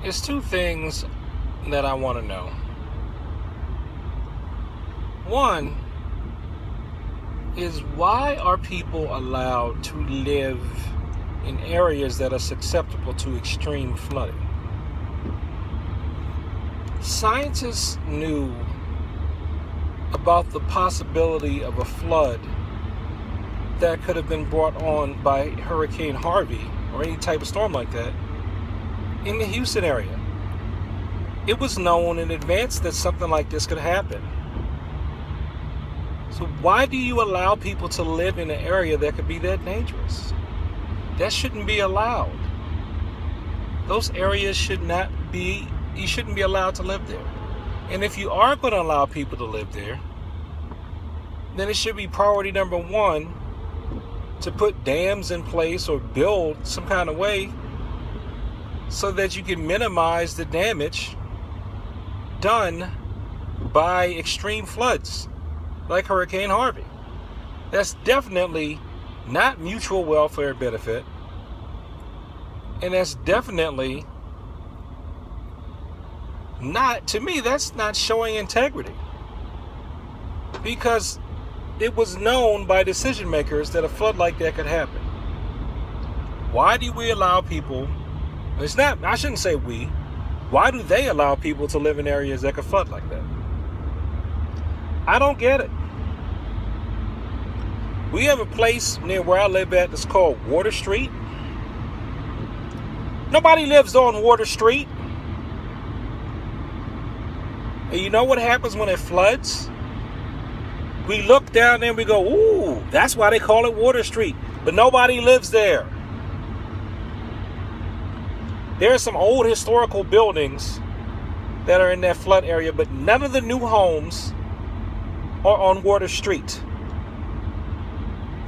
It's two things that I want to know. One is, why are people allowed to live in areas that are susceptible to extreme flooding? Scientists knew about the possibility of a flood that could have been brought on by Hurricane Harvey or any type of storm like that in the Houston area. It was known in advance that something like this could happen. So why do you allow people to live in an area that could be that dangerous? That shouldn't be allowed. Those areas should not be, you shouldn't be allowed to live there. And if you are going to allow people to live there, then it should be priority number one to put dams in place or build some kind of way so that you can minimize the damage done by extreme floods like Hurricane Harvey. That's definitely not mutual welfare benefit, and that's definitely not, to me, that's not showing integrity, because it was known by decision makers that a flood like that could happen. Why do we allow people, it's not, I shouldn't say we, why do they allow people to live in areas that could flood like that? I don't get it. We have a place near where I live at that's called Water Street. Nobody lives on Water Street. And you know what happens when it floods? We look down there and we go, ooh, that's why they call it Water Street. But nobody lives there. There are some old historical buildings that are in that flood area, but none of the new homes are on Water Street.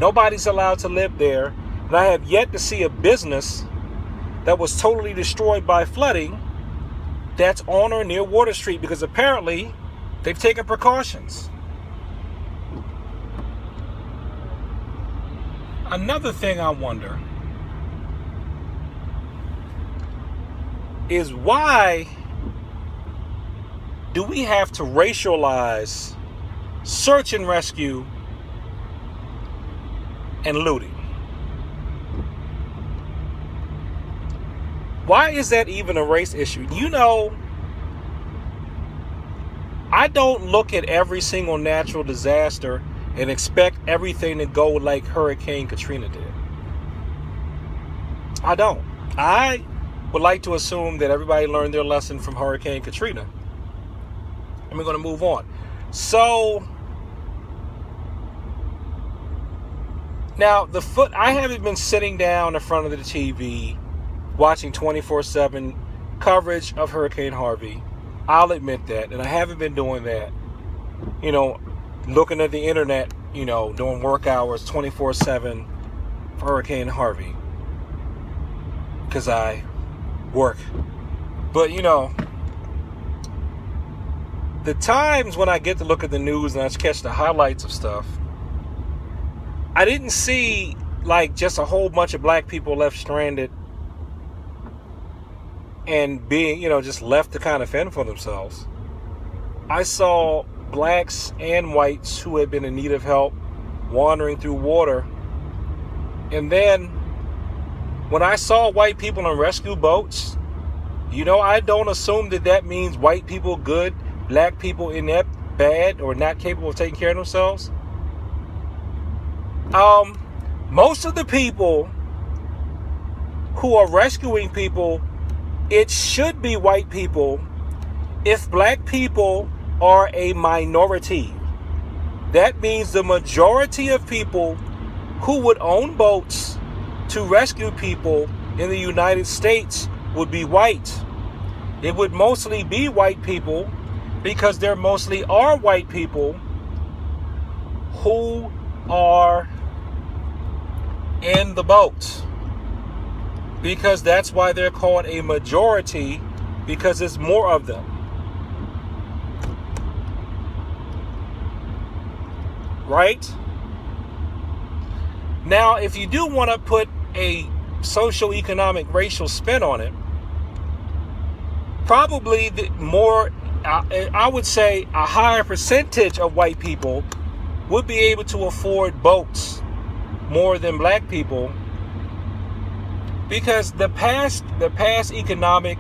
Nobody's allowed to live there. And I have yet to see a business that was totally destroyed by flooding that's on or near Water Street, because apparently they've taken precautions. Another thing I wonder is, why do we have to racialize search and rescue and looting? Why is that even a race issue? You know, I don't look at every single natural disaster and expect everything to go like Hurricane Katrina did. I don't. I would like to assume that everybody learned their lesson from Hurricane Katrina, and we're going to move on. So now I haven't been sitting down in front of the TV watching 24/7 coverage of Hurricane Harvey. I'll admit that, and I haven't been doing that. You know, looking at the internet, you know, doing work hours 24/7 for Hurricane Harvey, because I work. But you know, the times when I get to look at the news and I catch the highlights of stuff, I didn't see like just a whole bunch of black people left stranded and being, you know, just left to kind of fend for themselves. I saw blacks and whites who had been in need of help wandering through water. And then when I saw white people in rescue boats, you know, I don't assume that that means white people good, black people inept, bad, or not capable of taking care of themselves. Most of the people who are rescuing people, it should be white people. If black people are a minority, that means the majority of people who would own boats to rescue people in the United States would be white. It would mostly be white people, because there mostly are white people who are in the boat, because that's why they're called a majority, because it's more of them. Right? Now, if you do want to put a socioeconomic racial spin on it, probably I would say a higher percentage of white people would be able to afford boats more than black people, because the past economic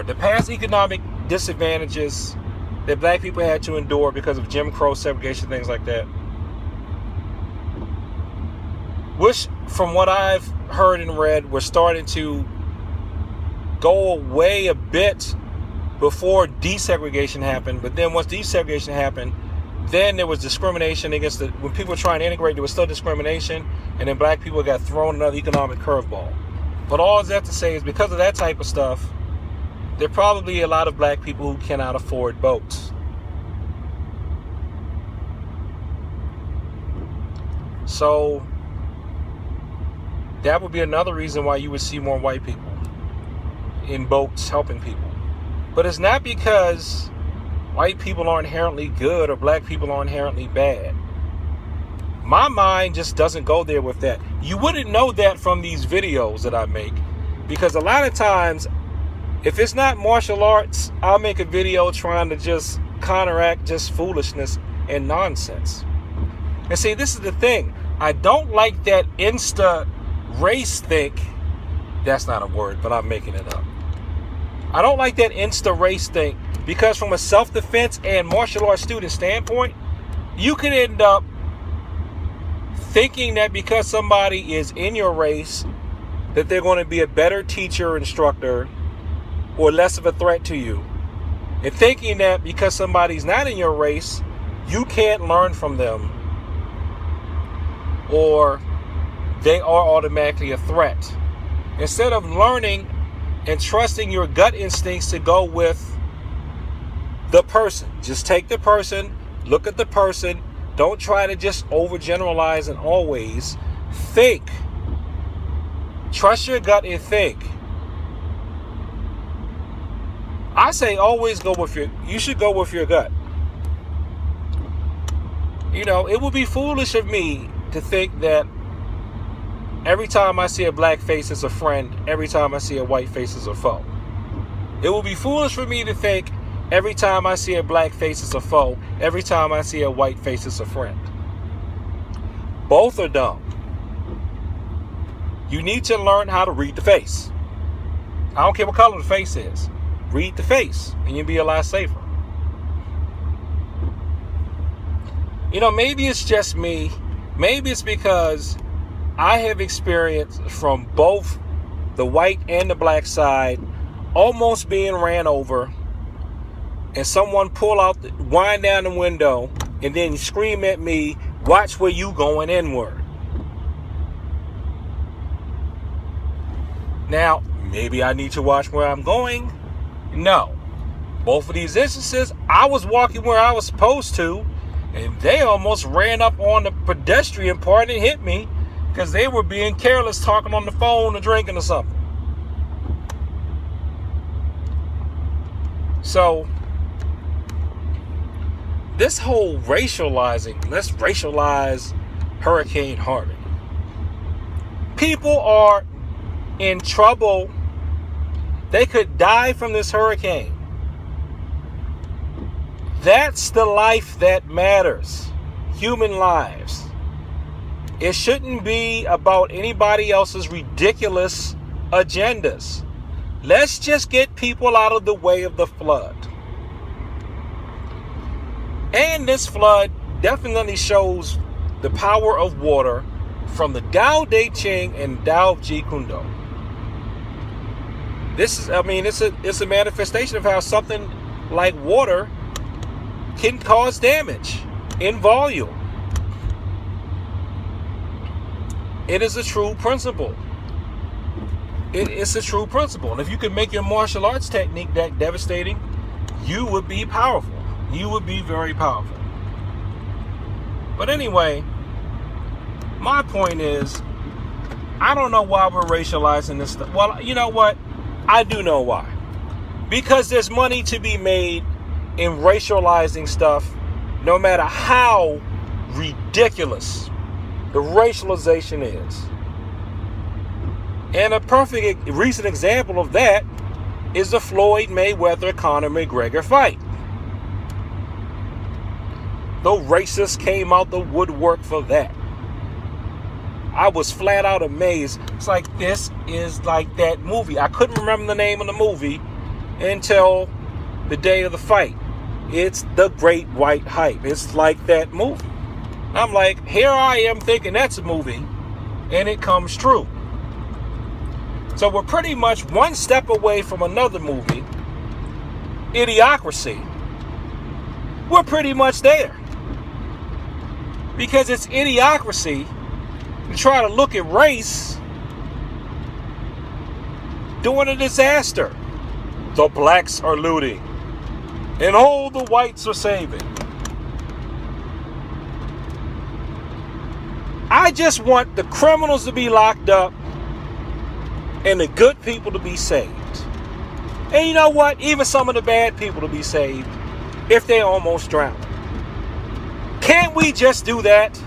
the past economic disadvantages that black people had to endure because of Jim Crow, segregation, things like that, which from what I've heard and read were starting to go away a bit before desegregation happened. But then once desegregation happened, then there was discrimination against when people were trying to integrate, there was still discrimination, and then black people got thrown another economic curveball. But all that to say is, because of that type of stuff, there are probably a lot of black people who cannot afford boats. So that would be another reason why you would see more white people in boats helping people. But it's not because white people are inherently good or black people are inherently bad. My mind just doesn't go there with that. You wouldn't know that from these videos that I make, because a lot of times, if it's not martial arts, I'll make a video trying to just counteract just foolishness and nonsense. And see, this is the thing. I don't like that insta race think. That's not a word, but I'm making it up. I don't like that insta race thing, because from a self-defense and martial arts student standpoint, you could end up thinking that because somebody is in your race, that they're going to be a better teacher or instructor or less of a threat to you. And thinking that because somebody's not in your race, you can't learn from them, or they are automatically a threat. Instead of learning and trusting your gut instincts to go with the person, just take the person, look at the person. Don't try to just overgeneralize and always think. Trust your gut and think. I say always you should go with your gut. You know, it would be foolish of me to think that every time I see a black face it's a friend, every time I see a white face it's a foe. It would be foolish for me to think every time I see a black face it's a foe, every time I see a white face it's a friend. Both are dumb. You need to learn how to read the face. I don't care what color the face is. Read the face and you'll be a lot safer. You know, maybe it's just me. Maybe it's because I have experienced from both the white and the black side almost being ran over, and someone wind down the window and then scream at me, "Watch where you going inward." Now, maybe I need to watch where I'm going. No. Both of these instances, I was walking where I was supposed to, and they almost ran up on the pedestrian part and hit me because they were being careless, talking on the phone or drinking or something. So, this whole racializing, let's racialize Hurricane Harvey. People are in trouble. They could die from this hurricane. That's the life that matters. Human lives. It shouldn't be about anybody else's ridiculous agendas. Let's just get people out of the way of the flood. And this flood definitely shows the power of water from the Tao Te Ching and Tao Jeet Kune Do. It's a manifestation of how something like water can cause damage in volume. It is a true principle. It's a true principle. And if you can make your martial arts technique that devastating, you would be powerful. You would be very powerful. But anyway, my point is, I don't know why we're racializing this stuff. Well, you know what? I do know why. Because there's money to be made in racializing stuff, no matter how ridiculous the racialization is. And a perfect recent example of that is the Floyd Mayweather-Conor McGregor fight. The racists came out the woodwork for that. I was flat out amazed. It's like, this is like that movie. I couldn't remember the name of the movie until the day of the fight. It's The Great White Hype. It's like that movie. I'm like, here I am thinking that's a movie, and it comes true. So we're pretty much one step away from another movie, Idiocracy. We're pretty much there. Because it's Idiocracy to try to look at race during a disaster. The blacks are looting, and all the whites are saving. I just want the criminals to be locked up and the good people to be saved. And you know what? Even some of the bad people to be saved if they almost drown. Can't we just do that?